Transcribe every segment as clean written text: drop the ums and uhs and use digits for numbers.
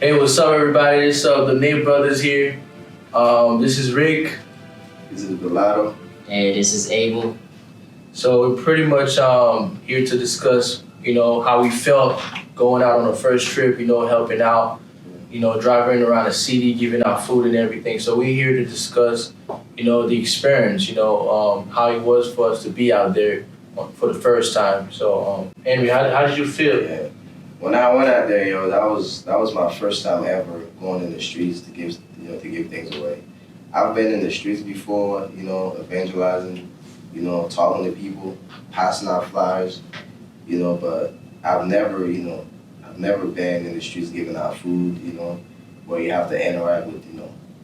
Hey, what's up, everybody? This is the Nate Brothers here. This is Rick. This is Bellado. Hey, this is Abel. So we're pretty much here to discuss, how we felt going out on the first trip. Helping out, driving around the city, giving out food and everything. So we're here to discuss, the experience. How it was for us to be out there for the first time. So, Henry, how did you feel? Yeah. When I went out there, that was my first time ever going in the streets to give things away. I've been in the streets before, evangelizing, talking to people, passing out flyers, but I've never been in the streets giving out food, where you have to interact with,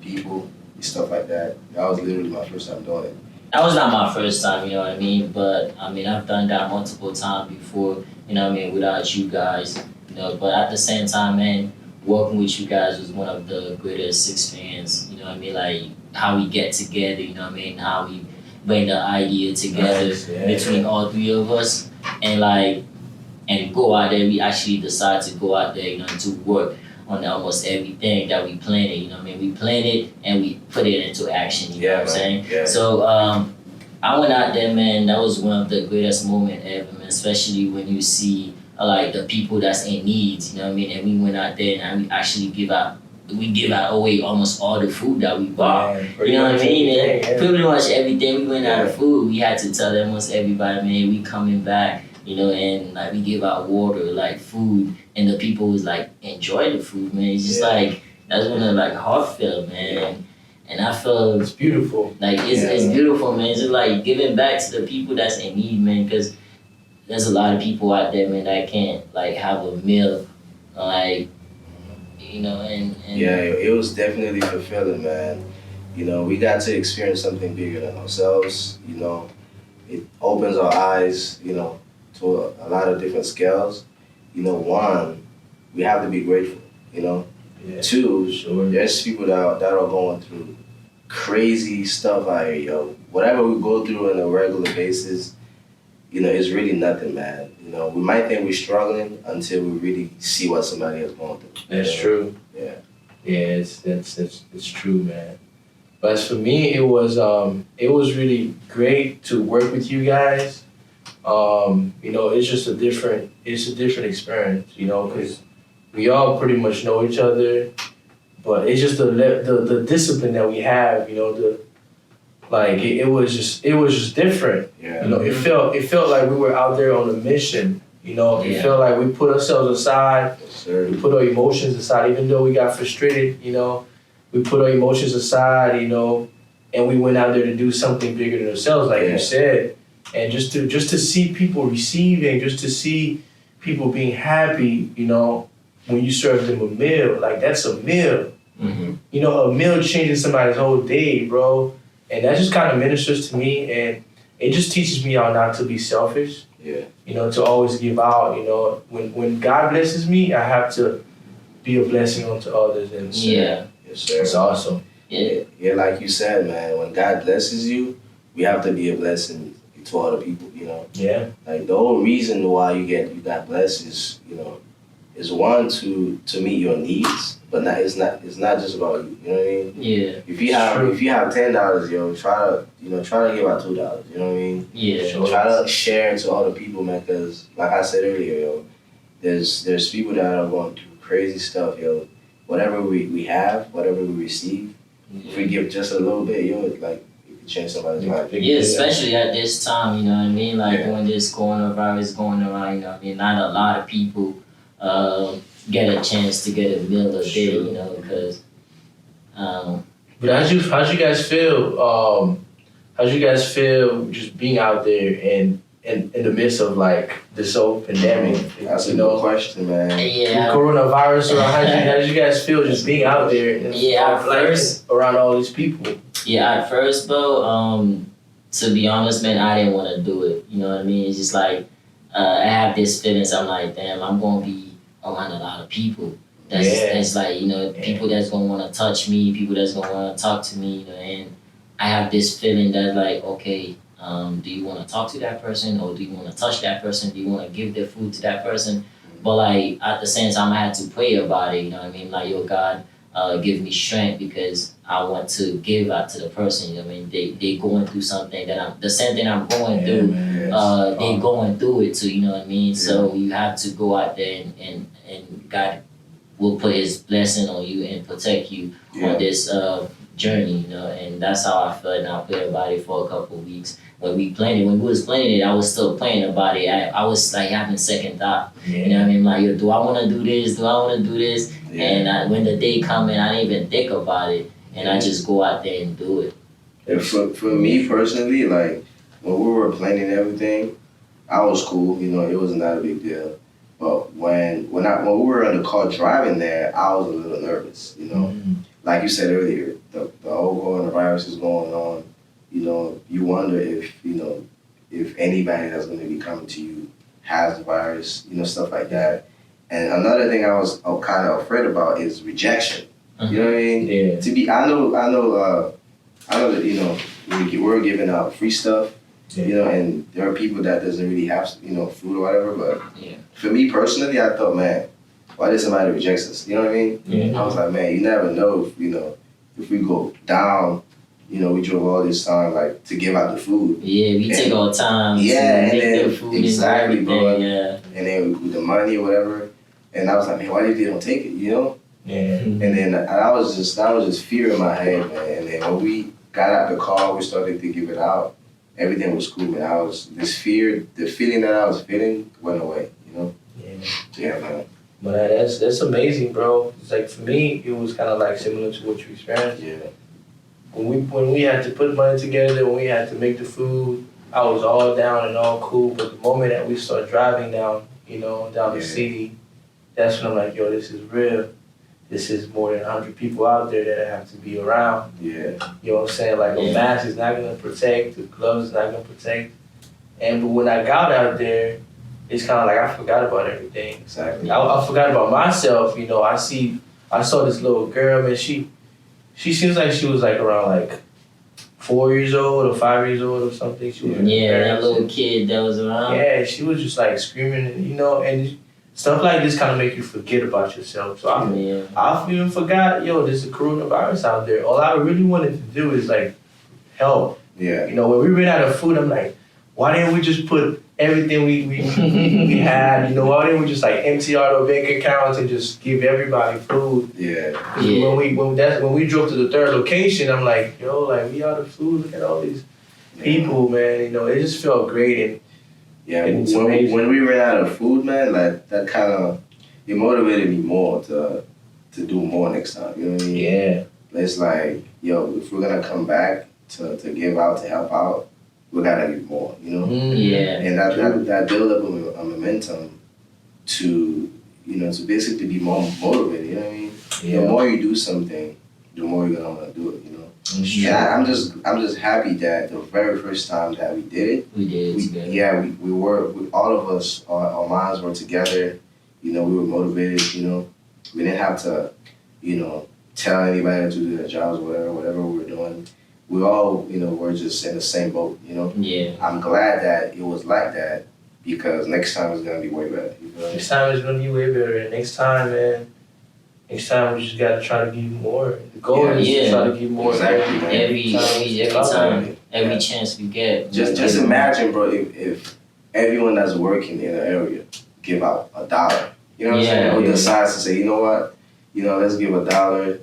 people and stuff like that. That was literally my first time doing it. That was not my first time, you know what I mean? But I've done that multiple times before, without you guys, But at the same time, man, working with you guys was one of the greatest experience, Like how we get together, How we bring the idea together between all three of us and go out there. We actually decide to go out there, to work on almost everything that we planned. We planned it and we put it into action. You know what I'm saying? Yeah. So I went out there, man. That was one of the greatest moments ever, man. Especially when you see the people that's in need. And we went out there and we actually give out away almost all the food that we bought. You know what I mean? And pretty much everything we went out of food. We had to tell almost everybody, man, we coming back. And we give out water, food, and the people was enjoy the food, man. It's just that's when heartfelt, man. And I feel It's beautiful. It's beautiful, man. It's just giving back to the people that's in need, man. Because there's a lot of people out there, man, that can't have a meal, and Yeah, it was definitely fulfilling, man. We got to experience something bigger than ourselves. It opens our eyes, to a lot of different scales. One, we have to be grateful, Yeah. Two, Sure. there's people that are going through crazy stuff out here, Whatever we go through on a regular basis, it's really nothing, man. We might think we're struggling until we really see what somebody else going through. That's true. Yeah. Yeah, it's true, man. But as for me, it was really great to work with you guys. It's just a different experience, because we all pretty much know each other, but it's just the discipline that we have, it was just different. Yeah. It felt like we were out there on a mission. It felt like we put ourselves aside. Yes, sir. We put our emotions aside, even though we got frustrated. We put our emotions aside. And we went out there to do something bigger than ourselves, like you said. And just to see people receiving, just to see people being happy, when you serve them a meal, that's a meal. Mm-hmm. A meal changes somebody's whole day, bro. And that just kind of ministers to me, and it just teaches me how not to be selfish. Yeah. To always give out. When God blesses me, I have to be a blessing unto others. And Yeah. Yes, sir. It's awesome. Yeah, like you said, man, when God blesses you, we have to be a blessing to other people, Yeah. The whole reason why you got blessed is, is one to meet your needs, but it's not just about you. You know what I mean? Yeah. If you have $10, try to give out $2. You know what I mean? Yeah. Sure. Try to share to other people, man, because like I said earlier, there's people that are going through crazy stuff, Whatever we have, whatever we receive, if we give just a little bit, it could change somebody's life. Yeah, especially at this time, when this coronavirus going around, not a lot of people get a chance to get a meal a day, because. But how'd you guys feel? How'd you guys feel just being out there and in the midst of this whole pandemic? That's a good question, man. Yeah. Coronavirus, or how'd you guys feel just being out there and around all these people? Yeah, at first, bro, to be honest, man, I didn't want to do it. You know what I mean? It's just I have this feelings. I'm like, damn, I'm going to be around a lot of people. That's people that's going to want to touch me, people that's going to want to talk to me, and I have this feeling that okay, do you want to talk to that person, or do you want to touch that person? Do you want to give their food to that person? But like at the same time, I had to pray about it. You know what I mean? Like, yo, God, give me strength because I want to give out to the person. You know what I mean? They going through something that I'm the same thing I'm going Yeah, through. man. They going through it too. You know what I mean? Yeah. So you have to go out there and God will put His blessing on you and protect you on this journey. You know, and that's how I felt. And I prayed about it for a couple of weeks. When we was playing it, I was still playing about it. I was like having second thought. You know what I mean? Like, yo, do I want to do this? Do I want to do this? Yeah. And when the day come in, I didn't even think about it, and I just go out there and do it. And for me personally, like when we were playing and everything, I was cool. You know, it was not a big deal. But when we were in the car driving there, I was a little nervous. You know, like you said earlier, the whole coronavirus is going on. You know, you wonder if anybody that's going to be coming to you has the virus. You know, stuff like that. And another thing I was kind of afraid about is rejection. You know what I mean? Yeah. I know that, you know, we're giving out free stuff, you know, and there are people that doesn't really have, you know, food or whatever. But for me personally, I thought, man, why did somebody reject us? You know what I mean? Yeah. I was like, man, you never know if, you know, if we go down, you know, we drove all this time, like, to give out the food. Yeah, we take our time Yeah, to make and then- the food exactly, and bro. everything. Yeah. And then with the money or whatever. And I was like, man, why did they don't take it, you know? Yeah. And then that was just fear in my head, man. And then when we got out the car, we started to give it out. Everything was cool, man. The feeling that I was feeling went away, you know? Yeah. Yeah, man. But that's amazing, bro. It's like for me, it was kind of like similar to what you experienced. Yeah. When we had to put money together, when we had to make the food, I was all down and all cool. But the moment that we start driving down, you know, down the city, that's when I'm like, yo, this is real. This is more than 100 people out there that I have to be around. Yeah. You know what I'm saying? Like, a mask is not going to protect, the gloves is not going to protect. But when I got out there, it's kind of like I forgot about everything. Exactly. I forgot about myself. You know, I saw this little girl, man. She seems like she was like around like 4 years old or 5 years old or something. She was that little kid that was around. Yeah, she was just like screaming, and, you know, and stuff like this kind of make you forget about yourself. So I even forgot, yo, there's a coronavirus out there. All I really wanted to do is like help. Yeah. You know, when we ran out of food, I'm like, why didn't we just put everything we had? You know, why didn't we just like empty out our bank accounts and just give everybody food? Yeah. When we drove to the third location, I'm like, yo, like we out of food. Look at all these people, man. You know, it just felt great. And it's amazing. When we ran out of food, man, like that kind of it motivated me more to do more next time. You know what I mean? Yeah. It's like, yo, if we're gonna come back to give out, to help out, we gotta give more. You know? Yeah. And that build up a momentum to, you know, to basically be more motivated. You know what I mean? Yeah. The more you do something, the more you're gonna want to do it. You know? Yeah. I'm just happy that the very first time that we did it, We did it together. yeah, we were all of us, our minds were together. You know, we were motivated. You know, we didn't have to, you know, tell anybody to do their jobs, whatever we were doing. We all, you know, were just in the same boat. You know. Yeah. I'm glad that it was like that because next time it's gonna be way better. You know? Next time it's gonna be way better. And next time, man. Next time we just gotta try to give more. The goal is to try to give more. Exactly, man. Every chance we get. Just imagine, bro, if everyone that's working in the area give out $1. You know what I'm saying? Or decides to say, you know what, you know, let's give $1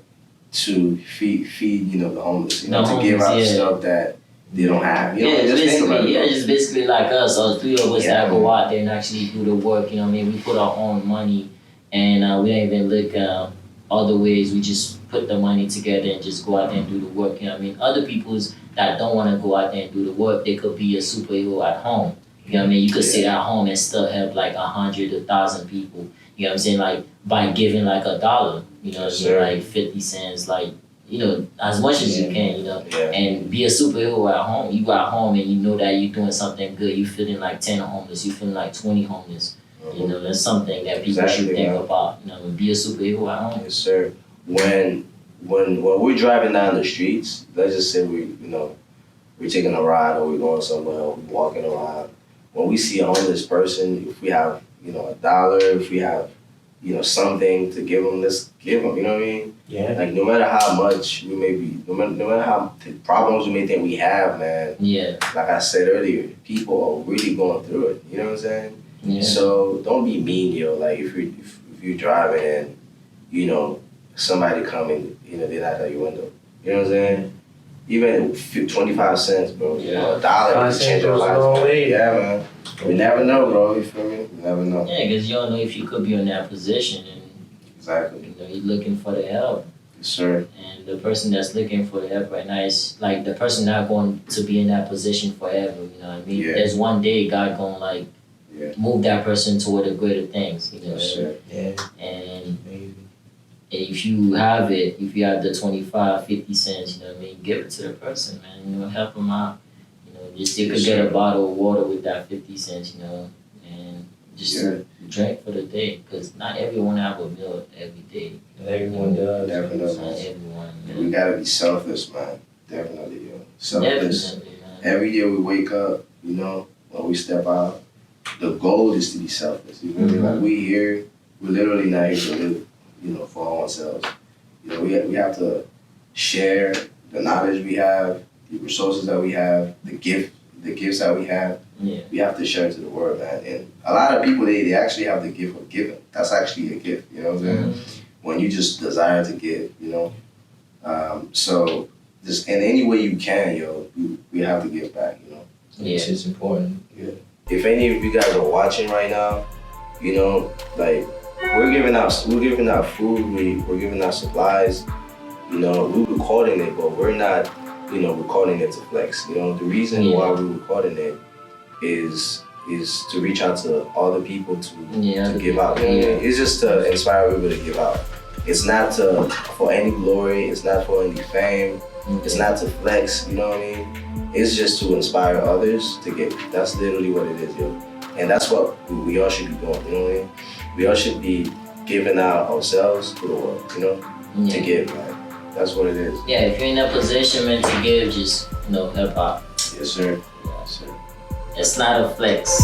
to feed, you know, the homeless. You know, to give out stuff that they don't have. You know, just think about it. It's basically like us, or three of us that go out there and actually do the work. You know what I mean? We put our own money, and we don't even look other ways. We just put the money together and just go out there and do the work. You know what I mean? Other people's that don't want to go out there and do the work, they could be a superhero at home. You know what I mean? You could sit at home and still help like 100, 1,000 people. You know what I'm saying? Like by giving like $1, you know, like 50 cents, like, you know, as much as you can, you know, and be a superhero at home. You go at home and you know that you're doing something good. You feeling like 10 homeless, you feeling like 20 homeless. You know, that's something that people should think about. You know, be a superhero at home. Yes, sir. When we're driving down the streets, let's just say we're taking a ride or we're going somewhere or we're walking around. When we see a homeless person, if we have you know, $1, if we have, you know, something to give them, let's give them. You know what I mean? Yeah. Like no matter how much we may be, no matter how problems we may think we have, man. Yeah. Like I said earlier, people are really going through it. You know what I'm saying? Yeah. So don't be mean, yo. Like if you're driving and you know somebody coming, you know they knock out your window. You know what I'm saying? Even 25 cents, bro. You know, $1 can change your life. Yeah, man. We never know, bro. You feel me? We never know. Yeah, because you don't know if you could be in that position, and Exactly. you know you're looking for the help. Yes, sir. And the person that's looking for the help right now is like the person not going to be in that position forever. You know what I mean? Yeah. There's one day God gonna like Yeah. move that person toward the greater things. You know. Yes, sir. Yeah. And Amazing. if you have it, if you have the 25, 50 cents, you know what I mean, give it to the person, man. You know, help them out. You know, you still could Yes, get sir. a bottle of water with that 50 cents, you know, and just Yeah. drink for the day, because not everyone have a meal every day. Everyone does. Definitely. Not everyone. We gotta be selfless, man. Definitely, yo. Selfless. Definitely, man. Every day we wake up, you know, when we step out, the goal is to be selfless. You feel me? Like we here, we're literally not here to live, you know, for our own selves. You know, we have to share the knowledge we have, the resources that we have, the gifts that we have. Yeah. We have to share it to the world, man. And a lot of people they actually have the gift of giving. That's actually a gift, you know what I'm saying? When you just desire to give, you know. So just in any way you can, yo, we have to give back, you know. Yeah. Which is important. If any of you guys are watching right now, you know, like we're giving out food, we're giving out supplies, you know, we're recording it, but we're not, you know, recording it to flex. You know, the reason Yeah. why we're recording it is to reach out to other people to give out. You know what I mean? It's just to inspire people to give out. It's not for any glory, it's not for any fame, it's not to flex, you know what I mean? It's just to inspire others to give. That's literally what it is, yo. And that's what we all should be doing, you know what I mean? We all should be giving out ourselves to the world, you know? To give, man. That's what it is. Yeah, if you're in a position, man, to give, just, you know, help out. Yes, sir. Yeah. Yes, sir. It's not a flex.